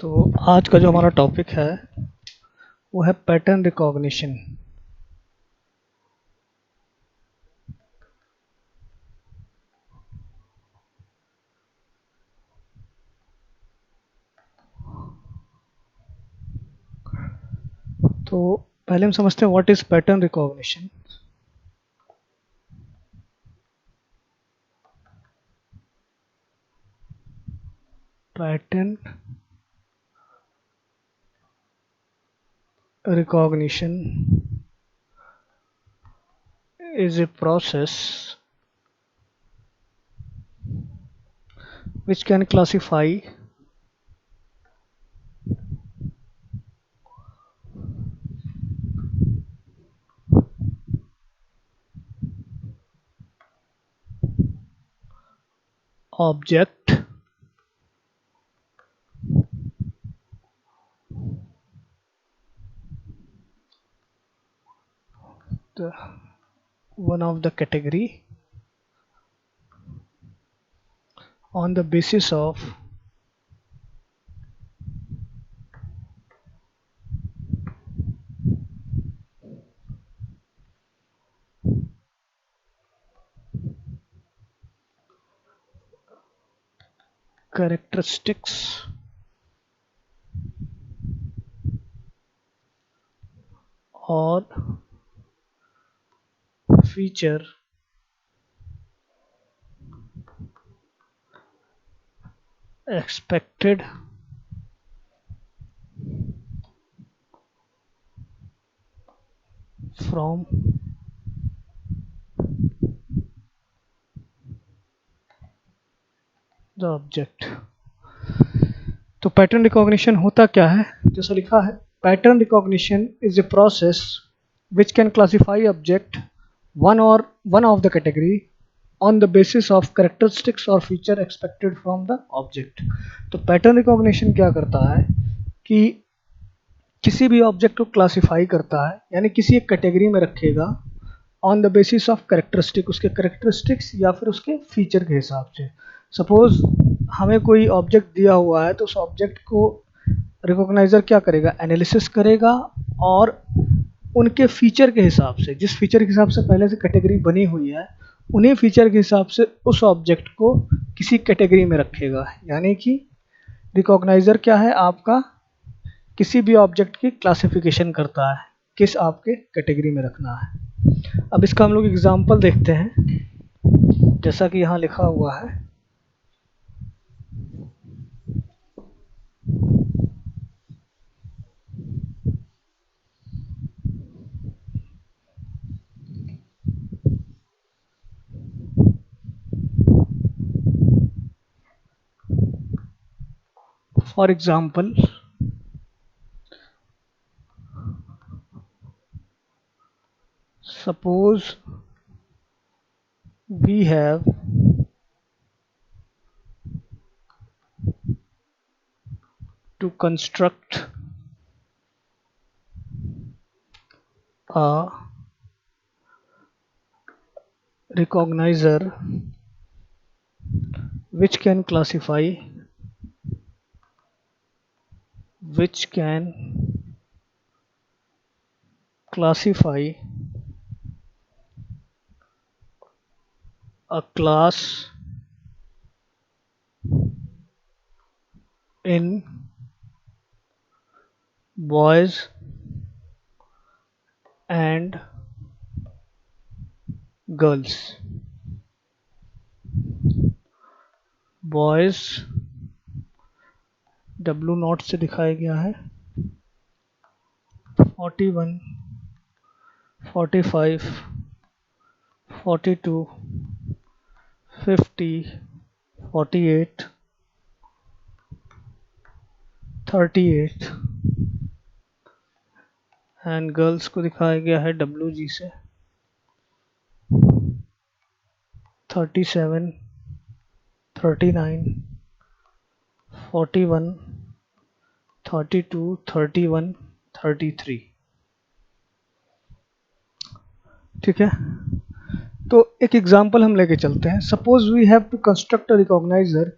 तो आज का जो हमारा टॉपिक है वो है पैटर्न रिकॉग्निशन। तो पहले हम समझते हैं what is pattern recognition. Pattern recognition is a process which can classify object the one of the category on the basis of characteristics or feature expected from the object। तो pattern recognition होता क्या है, जैसा लिखा है, pattern recognition is a process which can classify object one of the category on the basis of characteristics और feature expected from the object. तो pattern recognition क्या करता है कि किसी भी ऑब्जेक्ट को क्लासिफाई करता है, यानी किसी एक कैटेगरी में रखेगा on the basis of characteristic, उसके करेक्टरिस्टिक्स या फिर उसके फीचर के हिसाब से। सपोज हमें कोई ऑब्जेक्ट दिया हुआ है तो उस ऑब्जेक्ट को रिकॉग्नाइजर क्या करेगा, एनालिसिस करेगा और उनके फीचर के हिसाब से, जिस फीचर के हिसाब से पहले से कैटेगरी बनी हुई है, उन्हीं फीचर के हिसाब से उस ऑब्जेक्ट को किसी कैटेगरी में रखेगा। यानी कि रिकॉग्नाइजर क्या है आपका, किसी भी ऑब्जेक्ट की क्लासिफिकेशन करता है, किस आपके कैटेगरी में रखना है। अब इसका हम लोग एग्जांपल देखते हैं, जैसा कि यहाँ लिखा हुआ है। For example, suppose we have to construct a recognizer which can classify a class in boys and girls। Boys W not से दिखाया गया है 41, 45, 42, 50, 48, 38 एंड गर्ल्स को दिखाया गया है डब्लू जी से 37, 39, 41, 32, 31, 33। ठीक है, तो एक एग्जांपल हम लेके चलते हैं। Suppose we have to construct a recogniser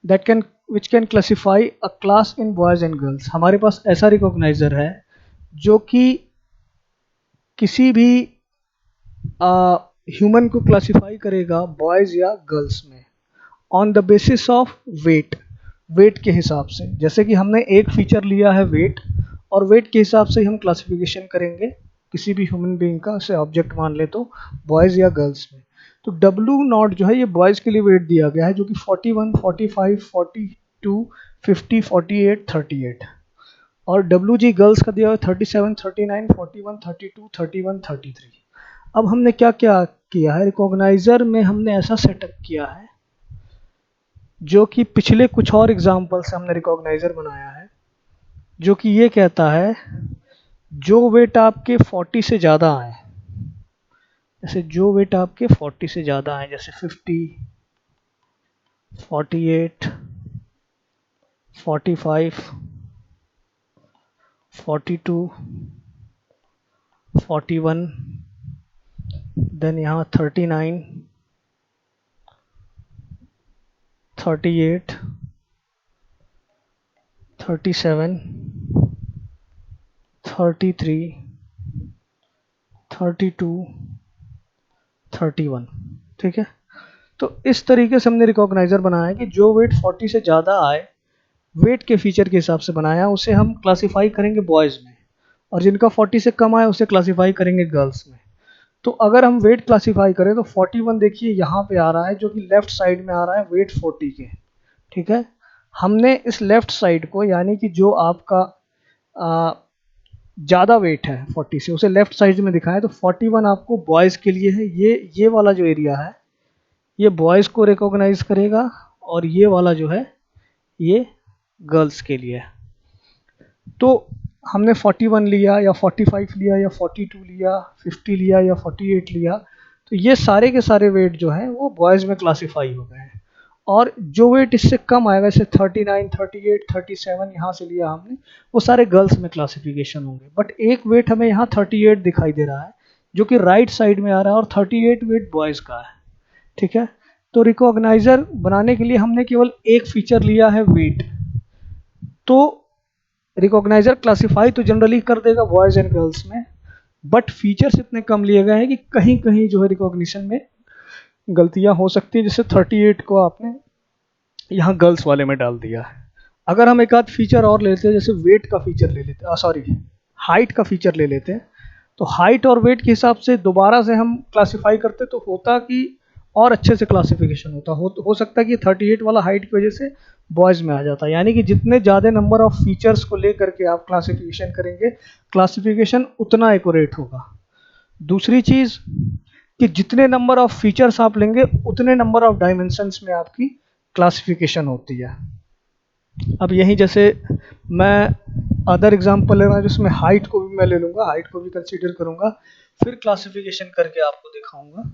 that can which can classify a class in boys and girls. हमारे पास ऐसा रिकॉग्नाइज़र है जो कि किसी भी ह्यूमन को क्लासीफाई करेगा बॉयज़ या गर्ल्स में on the basis of weight, weight के हिसाब से। जैसे कि हमने एक फीचर लिया है वेट, और वेट के हिसाब से ही हम क्लासिफिकेशन करेंगे किसी भी ह्यूमन बीइंग का, उसे ऑब्जेक्ट मान ले तो बॉयज़ या गर्ल्स में। तो डब्ल्यू नॉट जो है ये बॉयज़ के लिए वेट दिया गया है, जो कि 41, 45, 42, 50, 48, 38। और डब्ल्यू जी गर्ल्स का दिया हुआ 37, 39, 41, 32, 31, 33। अब हमने क्या क्या किया है, रिकॉग्नाइजर में हमने ऐसा सेटअप किया है जो कि पिछले कुछ और एग्जाम्पल से हमने रिकॉग्नाइजर बनाया है, जो कि ये कहता है जो वेट आपके 40 से ज़्यादा आए, जैसे जो वेट आपके 40 से ज़्यादा आए, जैसे 50, 48, 45, 42, 41, देन यहाँ 39, 38, 37, 33, 32, 31। ठीक है, तो इस तरीके से हमने रिकॉग्नाइजर बनाया है कि जो वेट 40 से ज़्यादा आए, वेट के फीचर के हिसाब से बनाया, उसे हम क्लासीफाई करेंगे बॉयज़ में, और जिनका 40 से कम आए उसे क्लासीफाई करेंगे गर्ल्स में। तो अगर हम वेट क्लासीफाई करें तो 41 देखिए यहाँ पे आ रहा है, जो कि लेफ्ट साइड में आ रहा है वेट 40 के। ठीक है, हमने इस लेफ्ट साइड को, यानी कि जो आपका ज़्यादा वेट है 40 से, उसे लेफ्ट साइड में दिखाएं। तो 41 आपको बॉयज़ के लिए है, ये वाला जो एरिया है ये बॉयज़ को रिकॉग्नाइज करेगा, और ये वाला जो है ये गर्ल्स के लिए है। तो हमने 41 लिया या 45 लिया या 42 लिया, 50 लिया या 48 लिया, तो ये सारे के सारे वेट जो हैं वो बॉयज़ में क्लासीफाई हो गए हैं। और जो वेट इससे कम आएगा, जैसे 39, 38, 37 यहाँ से लिया हमने, वो सारे गर्ल्स में क्लासिफिकेशन होंगे। बट एक वेट हमें यहाँ 38 दिखाई दे रहा है, जो कि राइट साइड में आ रहा है, और 38 वेट बॉयज़ का है। ठीक है, तो रिकॉग्नाइजर बनाने के लिए हमने केवल एक फीचर लिया है वेट। तो रिकॉग्नाइजर क्लासीफाई तो जनरली कर देगा बॉयज़ एंड गर्ल्स में, बट फीचर्स इतने कम लिए गए हैं कि कहीं कहीं जो है रिकॉग्निशन में गलतियां हो सकती है, जैसे 38 को आपने यहाँ गर्ल्स वाले में डाल दिया है। अगर हम एक आध फीचर और लेते हैं, जैसे वेट का फीचर ले लेते हैं, सॉरी हाइट का फीचर ले लेते हैं, तो हाइट और वेट के हिसाब से दोबारा से हम क्लासीफाई करते तो होता कि और अच्छे से क्लासिफिकेशन होता, हो सकता है कि 38 वाला हाइट की वजह से बॉयज़ में आ जाता। यानी कि जितने ज़्यादा नंबर ऑफ फीचर्स को लेकर के आप क्लासिफिकेशन करेंगे, क्लासिफिकेशन उतना एक्यूरेट होगा। दूसरी चीज़ कि जितने नंबर ऑफ फीचर्स आप लेंगे, उतने नंबर ऑफ डायमेंशंस में आपकी क्लासिफिकेशन होती है। अब यही जैसे मैं अदर एग्जांपल ले रहा हूँ, जिसमें हाइट को भी मैं ले लूँगा, हाइट को भी कंसीडर करूँगा, फिर क्लासिफिकेशन करके आपको दिखाऊंगा।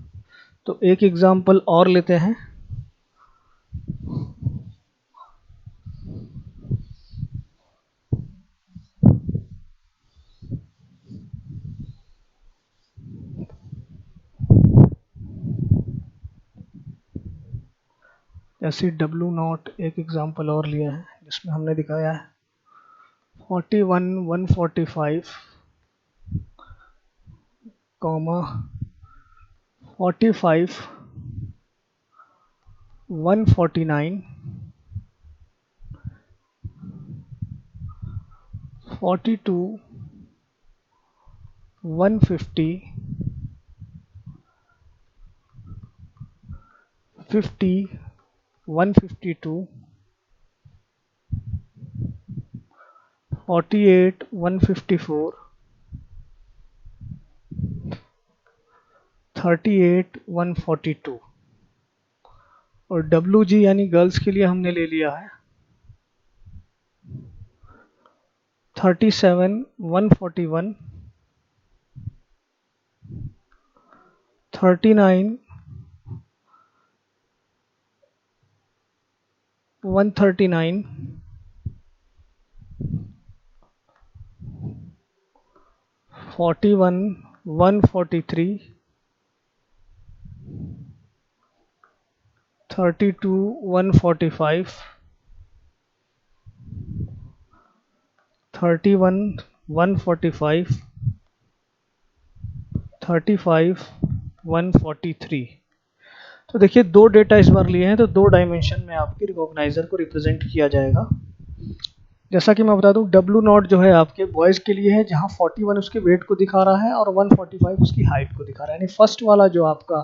तो एक एग्जांपल और लेते हैं। जैसे डब्ल्यू नॉट एक एग्जांपल और लिया है, जिसमें हमने दिखाया है 41, 145, 45, 149, 42, 150, 50, 152, 48, 154, 38, 142। और डब्ल्यू जी यानी गर्ल्स के लिए हमने ले लिया है 37, 141, 39, 139, 41, 143, 32, 145, 31, 145, 35, 143। तो देखिए दो डेटा इस बार लिए हैं, तो दो डायमेंशन में आपके रिकॉग्नाइजर को रिप्रेजेंट किया जाएगा। जैसा कि मैं बता दूं, डब्ल्यू नॉट जो है आपके बॉयज़ के लिए है, जहां 41 उसके वेट को दिखा रहा है और 145 उसकी हाइट को दिखा रहा है। यानी फर्स्ट वाला जो आपका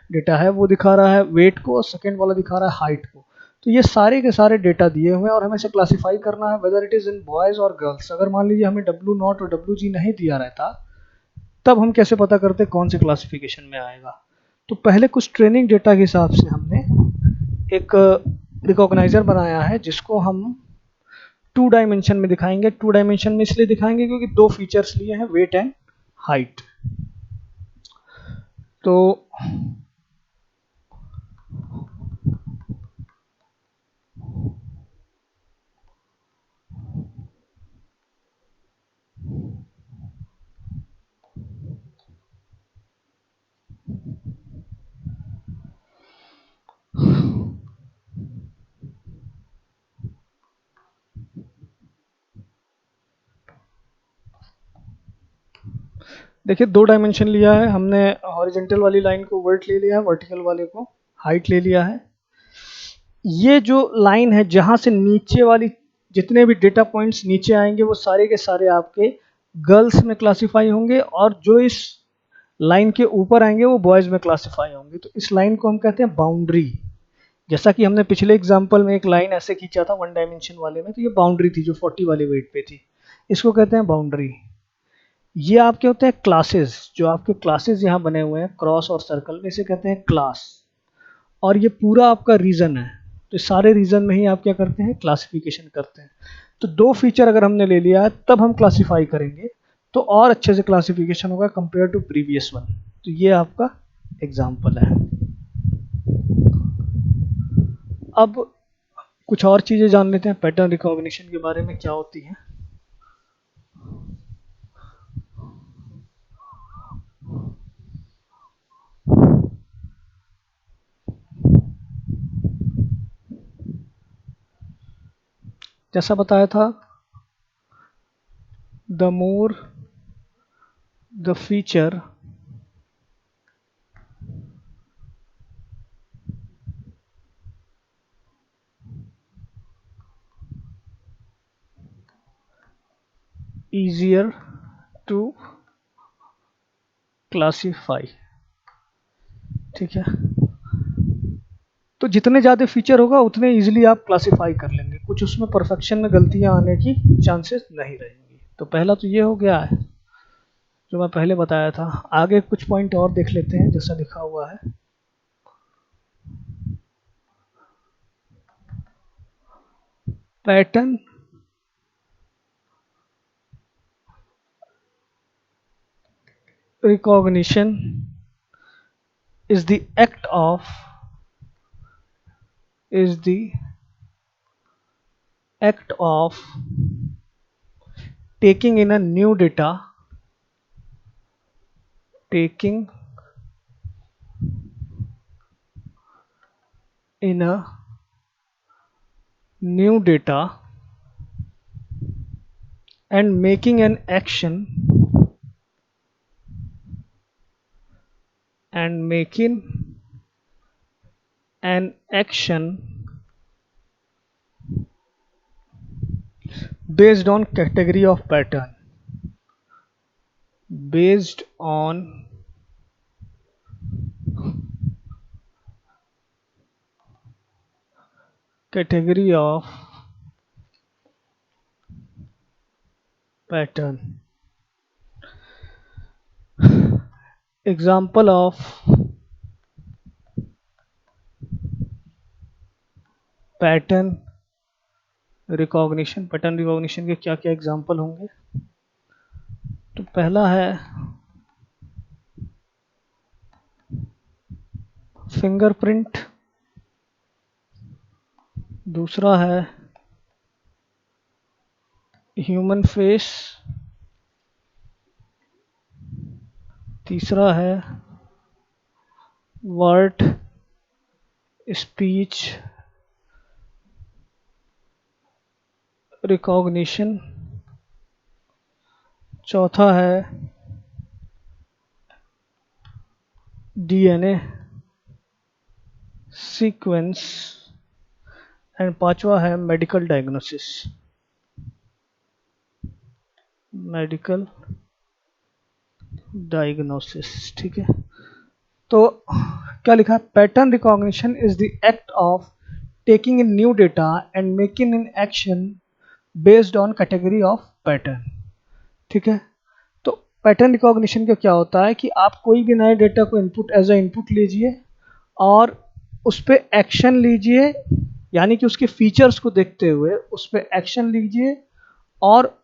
डेटा है वो दिखा रहा है वेट को और सेकेंड वाला दिखा रहा है हाइट को। तो ये सारे के सारे डेटा दिए हुए हैं और हमें इसे क्लासीफाई करना है whether it is in boys और गर्ल्स। अगर मान लीजिए हमें डब्ल्यू नॉट और डब्ल्यू जी नहीं दिया रहता, तब हम कैसे पता करते कौन से क्लासिफिकेशन में आएगा। तो पहले कुछ ट्रेनिंग डेटा के हिसाब से हमने एक रिकॉग्नाइजर बनाया है जिसको हम टू डायमेंशन में दिखाएंगे। टू डायमेंशन में इसलिए दिखाएंगे क्योंकि दो फीचर्स लिए हैं, वेट एंड हाइट। तो देखिए दो डायमेंशन लिया है हमने, हॉरिजॉन्टल वाली लाइन को वेट ले लिया है, वर्टिकल वाले को हाइट ले लिया है। ये जो लाइन है जहां से नीचे वाली जितने भी डेटा पॉइंट्स नीचे आएंगे वो सारे के सारे आपके गर्ल्स में क्लासीफाई होंगे, और जो इस लाइन के ऊपर आएंगे वो बॉयज़ में क्लासीफाई होंगे। तो इस लाइन को हम कहते हैं बाउंड्री। जैसा कि हमने पिछले एग्जाम्पल में एक लाइन ऐसे खींचा था वन डायमेंशन वाले में, तो ये बाउंड्री थी जो 40 वाले वेट पे थी, इसको कहते हैं बाउंड्री। ये आपके होते हैं क्लासेस, जो आपके क्लासेस यहाँ बने हुए हैं क्रॉस और सर्कल में, इसे कहते हैं क्लास। और ये पूरा आपका रीजन है, तो सारे रीजन में ही आप क्या करते हैं, क्लासिफिकेशन करते हैं। तो दो फीचर अगर हमने ले लिया है तब हम क्लासीफाई करेंगे, तो और अच्छे से क्लासिफिकेशन होगा कंपेयर टू प्रीवियस वन। तो ये आपका एग्जाम्पल है। अब कुछ और चीज़ें जान लेते हैं पैटर्न रिकॉग्निशन के बारे में क्या होती है। जैसा बताया था, the more the feature easier to classify। ठीक है, तो जितने ज़्यादा फीचर होगा उतने इजीली आप क्लासिफाई कर लेंगे, कुछ उसमें परफेक्शन में गलतियां आने की चांसेस नहीं रहेंगी। तो पहला तो ये हो गया है जो मैं पहले बताया था। आगे कुछ पॉइंट और देख लेते हैं जैसा लिखा हुआ है। Pattern recognition is the act of is the act of taking in a new data, taking in a new data and making an action and making an action based on category of pattern, based on category of pattern। Example of pattern recognition, pattern recognition के क्या क्या example होंगे। तो पहला है fingerprint, दूसरा है human face, तीसरा है वर्ड स्पीच रिकॉग्निशन, चौथा है डीएनए सीक्वेंस एंड पांचवा है मेडिकल डायग्नोसिस। मेडिकल डायग्नोसिस, ठीक है। तो क्या लिखा है? Pattern recognition is the act of taking in new data and making in action based on category of pattern, ठीक है। तो पैटर्न रिकॉग्निशन का क्या होता है कि आप कोई भी नए डेटा को इनपुट एज ए इनपुट लीजिए और उस पर एक्शन लीजिए, यानी कि उसके फीचर्स को देखते हुए उस पर एक्शन लीजिए और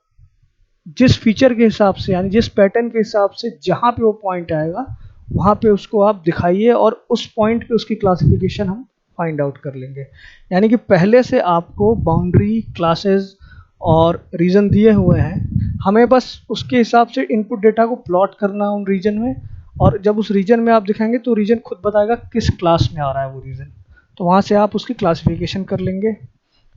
जिस फीचर के हिसाब से यानी जिस पैटर्न के हिसाब से जहाँ पे वो पॉइंट आएगा वहाँ पे उसको आप दिखाइए और उस पॉइंट पे उसकी क्लासिफिकेशन हम फाइंड आउट कर लेंगे। यानी कि पहले से आपको बाउंड्री, क्लासेस और रीजन दिए हुए हैं, हमें बस उसके हिसाब से इनपुट डेटा को प्लॉट करना उन रीजन में, और जब उस रीजन में आप दिखाएंगे तो रीजन खुद बताएगा किस क्लास में आ रहा है वो रीजन, तो वहाँ से आप उसकी क्लासिफिकेशन कर लेंगे।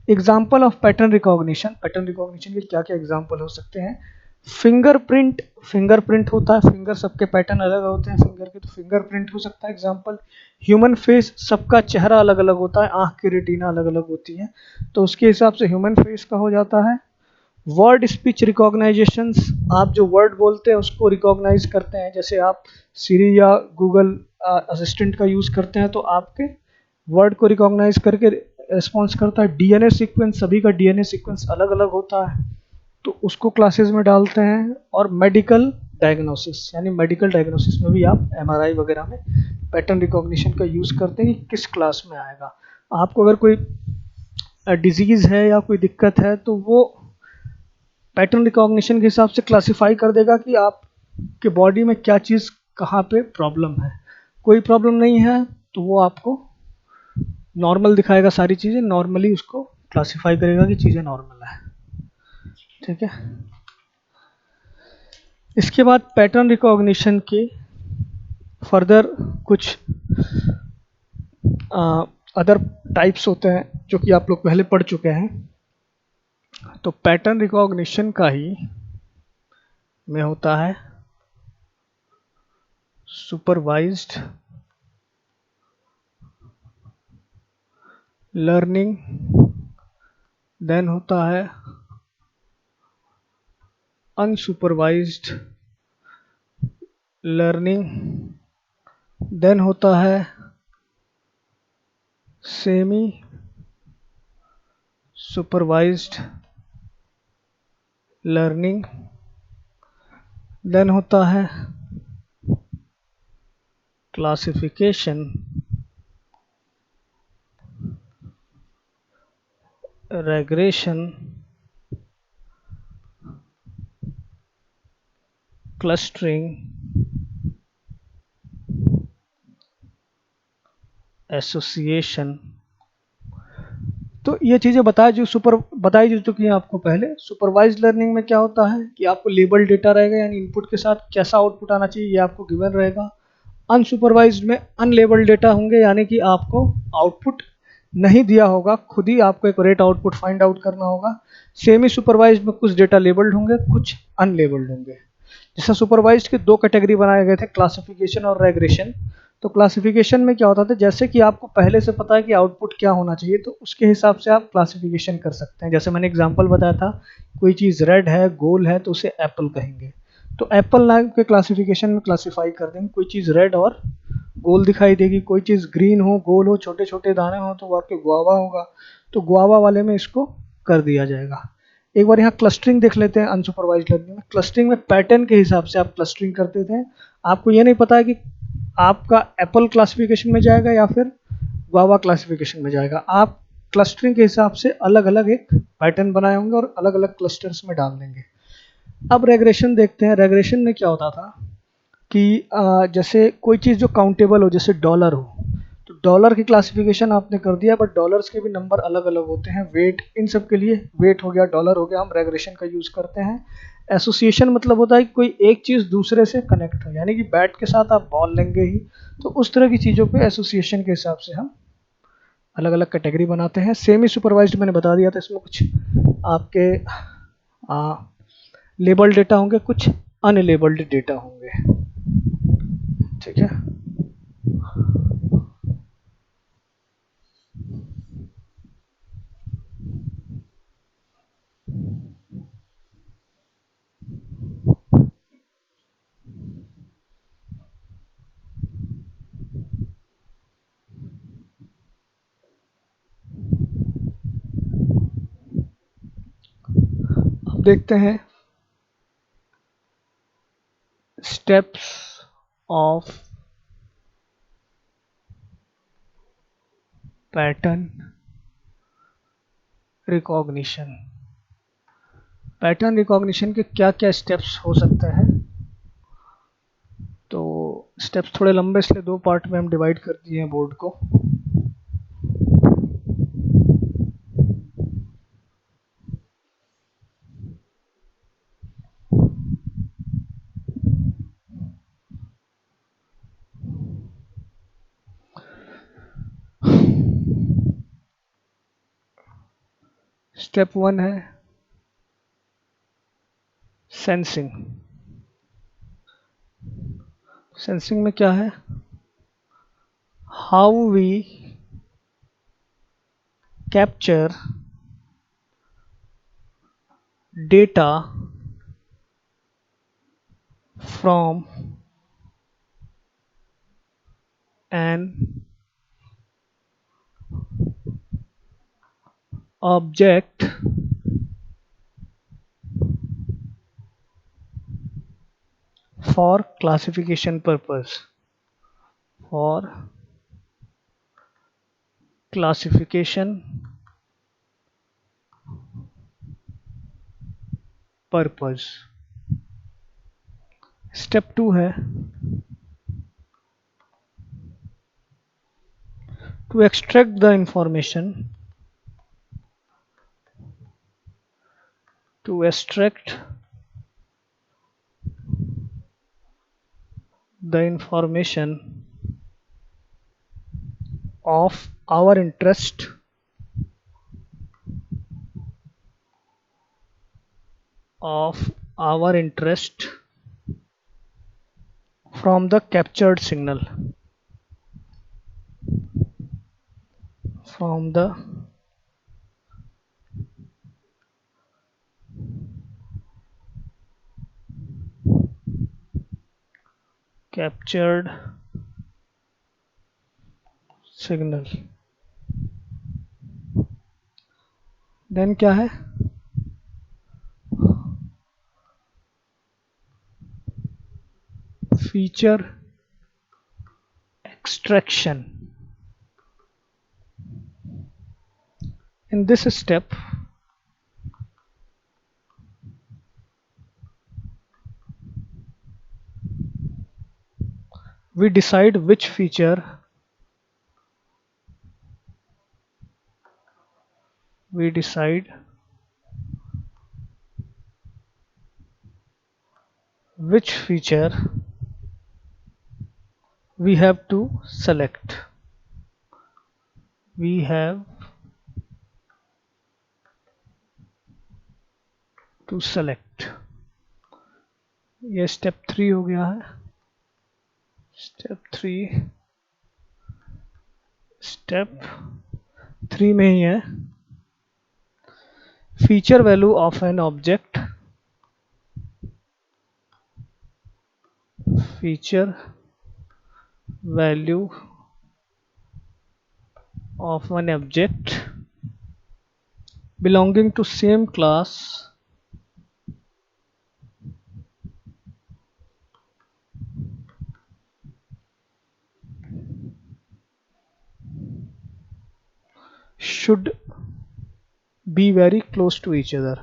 Example of pattern recognition, pattern recognition के क्या क्या एग्जाम्पल हो सकते हैं? फिंगरप्रिंट, फिंगरप्रिंट होता है, फिंगर सबके पैटर्न अलग होते हैं फिंगर के, तो फिंगरप्रिंट हो सकता है एग्जाम्पल। ह्यूमन फेस, सबका चेहरा अलग अलग होता है, आंख की रेटिना अलग अलग होती है, तो उसके हिसाब से ह्यूमन फेस का हो जाता है। वर्ड स्पीच रिकॉग्नाइजेशंस, आप जो वर्ड बोलते हैं उसको रिकॉग्नाइज करते हैं, जैसे आप सीरी या गूगल असिस्टेंट का यूज़ करते हैं तो आपके वर्ड को रिकॉग्नाइज करके रिस्पॉन्स करता है। डीएनए सीक्वेंस, सभी का डीएनए सीक्वेंस अलग अलग होता है तो उसको क्लासेस में डालते हैं। और मेडिकल डायग्नोसिस, यानी मेडिकल डायग्नोसिस में भी आप एमआरआई वगैरह में पैटर्न रिकॉग्निशन का यूज़ करते हैं कि किस क्लास में आएगा। आपको अगर कोई डिजीज़ है या कोई दिक्कत है तो वो पैटर्न रिकॉग्निशन के हिसाब से क्लासिफाई कर देगा कि आपके बॉडी में क्या चीज़ कहाँ पे प्रॉब्लम है। कोई प्रॉब्लम नहीं है तो वो आपको नॉर्मल दिखाएगा, सारी चीज़ें नॉर्मली उसको क्लासिफाई करेगा कि चीज़ें नॉर्मल है, ठीक है। इसके बाद पैटर्न रिकॉग्निशन के फर्दर कुछ अदर टाइप्स होते हैं जो कि आप लोग पहले पढ़ चुके हैं। तो पैटर्न रिकॉग्निशन का ही में होता है सुपरवाइज्ड लर्निंग, देन होता है अनसुपरवाइज्ड लर्निंग, देन होता है सेमी सुपरवाइज्ड लर्निंग, देन होता है क्लासिफिकेशन, रेग्रेशन, क्लस्टरिंग, एसोसिएशन। तो ये चीज़ें बताई जा चुकी हैं आपको पहले। सुपरवाइज्ड लर्निंग में क्या होता है कि आपको लेबल डेटा रहेगा, यानी इनपुट के साथ कैसा आउटपुट आना चाहिए ये आपको गिवन रहेगा। अनसुपरवाइज्ड में अनलेबल्ड डेटा होंगे, यानी कि आपको आउटपुट नहीं दिया होगा, खुद ही आपको एक रेट आउटपुट फाइंड आउट करना होगा। सेमी सुपरवाइज्ड में कुछ डेटा लेबल्ड होंगे, कुछ अनलेबल्ड होंगे। जैसे सुपरवाइज्ड के दो कैटेगरी बनाए गए थे, क्लासिफिकेशन और रेग्रेशन। तो क्लासिफिकेशन में क्या होता था, जैसे कि आपको पहले से पता है कि आउटपुट क्या होना चाहिए तो उसके हिसाब से आप क्लासिफिकेशन कर सकते हैं। जैसे मैंने एग्जांपल बताया था, कोई चीज़ रेड है, गोल है तो उसे एप्पल कहेंगे, तो एप्पल नाम के क्लासिफिकेशन में क्लासिफाई कर देंगे। कोई चीज़ रेड और गोल दिखाई देगी, कोई चीज़ ग्रीन हो, गोल हो, छोटे छोटे दाने हो तो वो आपके गुआवा होगा, तो गुआवा वाले में इसको कर दिया जाएगा। एक बार यहाँ क्लस्टरिंग देख लेते हैं। अनसुपरवाइज्ड लर्निंग में क्लस्टरिंग में पैटर्न के हिसाब से आप क्लस्टरिंग करते थे। आपको ये नहीं पता है कि आपका एप्पल क्लासिफिकेशन में जाएगा या फिर गुआवा क्लासिफिकेशन में जाएगा। आप क्लस्टरिंग के हिसाब से अलग अलग एक पैटर्न बनाए होंगे और अलग अलग क्लस्टर्स में डाल देंगे। अब रेग्रेशन देखते हैं। रेग्रेशन में क्या होता था कि जैसे कोई चीज़ जो काउंटेबल हो, जैसे डॉलर हो, तो डॉलर की क्लासिफिकेशन आपने कर दिया, बट डॉलर्स के भी नंबर अलग अलग होते हैं, वेट, इन सब के लिए वेट हो गया, डॉलर हो गया, हम रेग्रेशन का यूज़ करते हैं। एसोसिएशन मतलब होता है कि कोई एक चीज़ दूसरे से कनेक्ट हो, यानी कि बैट के साथ आप बॉल लेंगे ही, तो उस तरह की चीज़ों पे एसोसिएशन के हिसाब से हम अलग अलग कैटेगरी बनाते हैं। सेमी सुपरवाइज्ड मैंने बता दिया था, इसमें कुछ आपके लेबल डेटा होंगे, कुछ अनलेबल्ड डेटा होंगे। ठीक है। अब देखते हैं steps of pattern recognition. Pattern recognition के क्या क्या स्टेप्स हो सकते हैं। तो स्टेप्स थोड़े लंबे, इसलिए दो पार्ट में हम डिवाइड कर दिए हैं बोर्ड को। स्टेप 1 है सेंसिंग। सेंसिंग में क्या है, how we capture data from an object for classification purpose, for classification purpose। Step 2 है to extract the information, to extract the information of our interest of our interest from the captured signal, from the captured signal। Then क्या है, feature extraction. In this step we decide which feature we decide which feature we have to select, we have to select। ये step 3 हो गया है। Step 3 में ही है feature value of an object, feature value of an object belonging to same class should be very close to each other,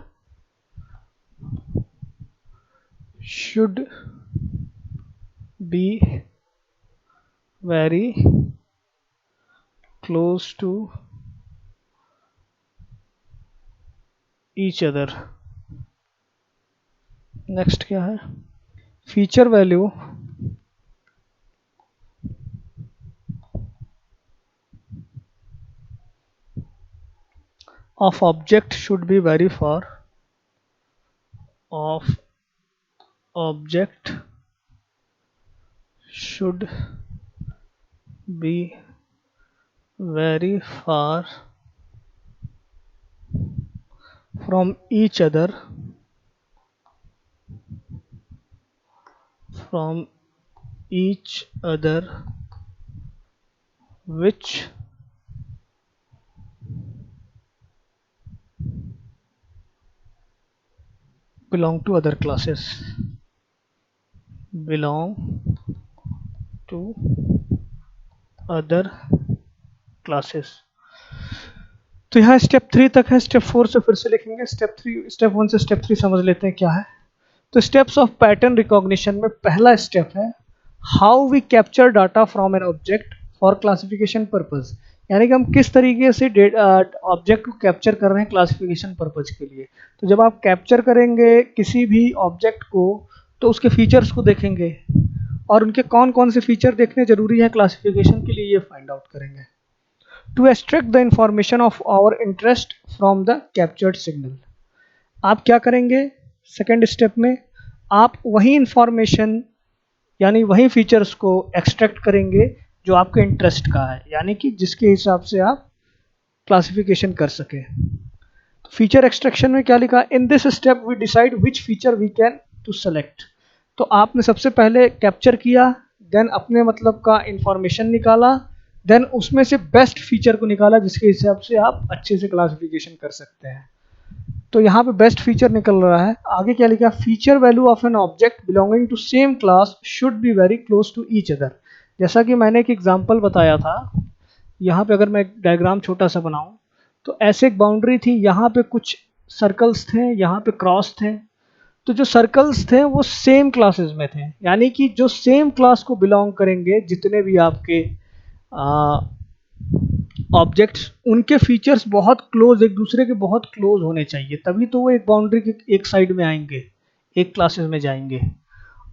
should be very close to each other। Next क्या है, feature value of object should be very far, of object should be very far from each other which belong to other classes belong to other classes। तो यहाँ step 3 तक है, step 4 से फिर से लिखेंगे। स्टेप 1 से स्टेप 3 समझ लेते हैं क्या है। तो स्टेप्स ऑफ पैटर्न रिकॉग्निशन में पहला स्टेप है how we capture data from an object for classification purpose, यानी कि हम किस तरीके से ऑब्जेक्ट को कैप्चर कर रहे हैं क्लासिफिकेशन पर्पज के लिए। तो जब आप कैप्चर करेंगे किसी भी ऑब्जेक्ट को तो उसके फीचर्स को देखेंगे और उनके कौन कौन से फीचर देखने जरूरी है क्लासिफिकेशन के लिए, ये फाइंड आउट करेंगे। To extract the information of our interest from the captured signal, आप क्या करेंगे सेकेंड स्टेप में, आप वही इंफॉर्मेशन यानी वही फीचर्स को एक्सट्रैक्ट करेंगे जो आपके इंटरेस्ट का है, यानी कि जिसके हिसाब से आप क्लासिफिकेशन कर सके। तो फीचर एक्सट्रैक्शन में क्या लिखा, in this step we decide which feature we can to select. तो आपने सबसे पहले कैप्चर किया, देन अपने मतलब का इंफॉर्मेशन निकाला, देन उसमें से बेस्ट फीचर को निकाला जिसके हिसाब से आप अच्छे से क्लासिफिकेशन कर सकते हैं। तो यहाँ पे बेस्ट फीचर निकल रहा है। आगे क्या लिखा, feature value of an object belonging to same class should be very close to each other. जैसा कि मैंने एक एग्जांपल बताया था, यहाँ पे अगर मैं एक डायग्राम छोटा सा बनाऊं तो ऐसे एक बाउंड्री थी, यहाँ पे कुछ सर्कल्स थे, यहाँ पे क्रॉस थे। तो जो सर्कल्स थे वो सेम क्लासेस में थे, यानी कि जो सेम क्लास को बिलोंग करेंगे जितने भी आपके ऑब्जेक्ट्स, उनके फीचर्स बहुत क्लोज, एक दूसरे के बहुत क्लोज होने चाहिए, तभी तो वो एक बाउंड्री के एक साइड में आएंगे, एक क्लासेस में जाएंगे।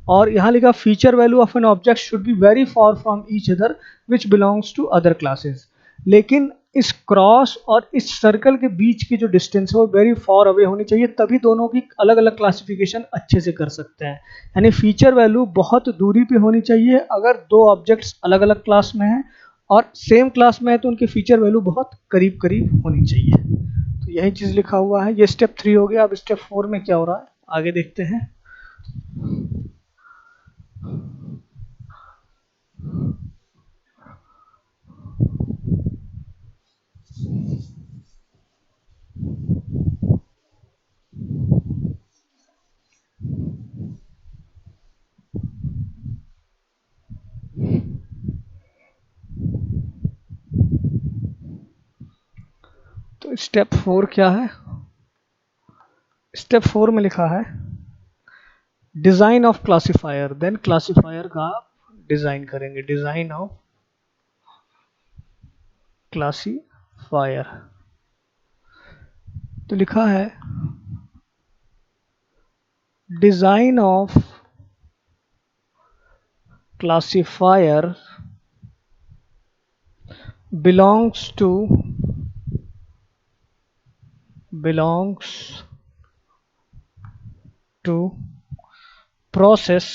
और यहाँ लिखा feature value of an object should be very far from each other which belongs to other classes. लेकिन इस क्रॉस और इस सर्कल के बीच की जो डिस्टेंस है वो वेरी फार अवे होनी चाहिए, तभी दोनों की अलग अलग क्लासिफिकेशन अच्छे से कर सकते हैं। यानी फीचर वैल्यू बहुत दूरी पे होनी चाहिए। अगर दो ऑब्जेक्ट्स अलग अलग क्लास में हैं और सेम क्लास में है तो उनकी फीचर वैल्यू बहुत करीब करीब होनी चाहिए। तो यही चीज़ लिखा हुआ है। ये स्टेप 3 हो गया। अब स्टेप 4 में क्या हो रहा है आगे देखते हैं। तो स्टेप 4 क्या है, स्टेप 4 में लिखा है design of classifier. Then classifier का डिजाइन करेंगे, डिजाइन ऑफ क्लासिफायर। तो लिखा है design of classifier belongs to process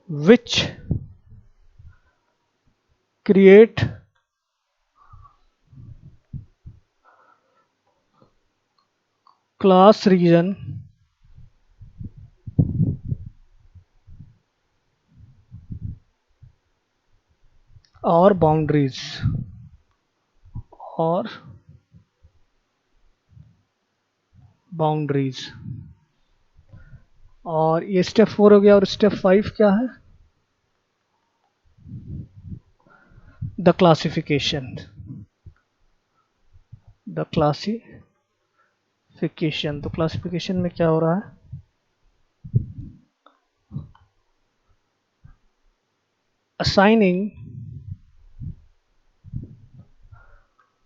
which create class region और बाउंड्रीज और ये स्टेप 4 हो गया। और स्टेप 5 क्या है, द क्लासिफिकेशन। तो क्लासिफिकेशन में क्या हो रहा है, assigning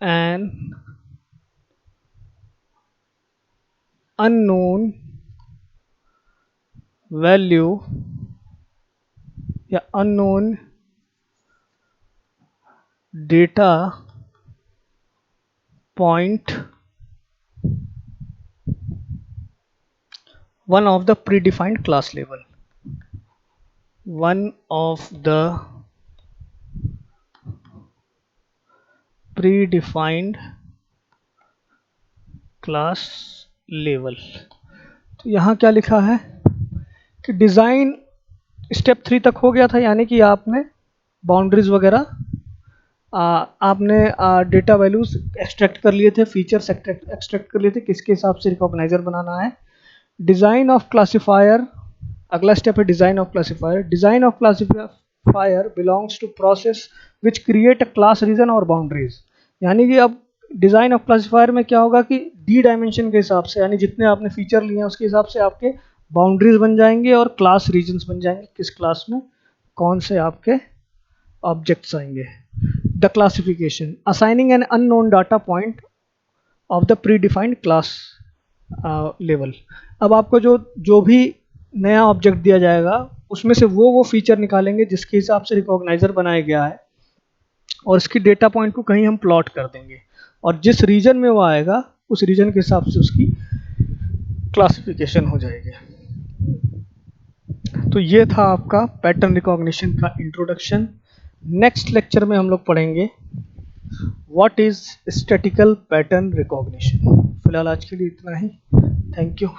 an unknown value या unknown data point one of the predefined class level. One of the predefined class level. तो यहाँ क्या लिखा है कि डिज़ाइन स्टेप 3 तक हो गया था, यानी कि आपने बाउंड्रीज वगैरह आपने डेटा वैल्यूज एक्सट्रैक्ट कर लिए थे, फीचर्स एक्सट्रैक्ट कर लिए थे, किसके हिसाब से रिकॉग्नाइजर बनाना है। डिज़ाइन ऑफ क्लासिफायर, अगला स्टेप है design of classifier. Design of classifier belongs to process which create a class region और बाउंड्रीज। यानी कि अब डिज़ाइन ऑफ क्लासिफायर में क्या होगा कि डी डायमेंशन के हिसाब से, यानी जितने आपने फीचर लिए हैं उसके हिसाब से आपके बाउंड्रीज बन जाएंगे और क्लास रीजन्स बन जाएंगे, किस क्लास में कौन से आपके ऑब्जेक्ट्स आएंगे। The classification, assigning an unknown data point of the pre defined class level. अब आपको जो भी नया ऑब्जेक्ट दिया जाएगा उसमें से वो फीचर निकालेंगे जिसके हिसाब से रिकॉग्नाइजर बनाया गया है, और इसकी डेटा पॉइंट को कहीं हम प्लॉट कर देंगे, और जिस रीजन में वो आएगा उस रीजन के हिसाब से उसकी क्लासिफिकेशन हो जाएगी। तो ये था आपका पैटर्न रिकॉग्निशन का इंट्रोडक्शन। नेक्स्ट लेक्चर में हम लोग पढ़ेंगे what is statistical pattern recognition. फिलहाल आज के लिए इतना ही। Thank you.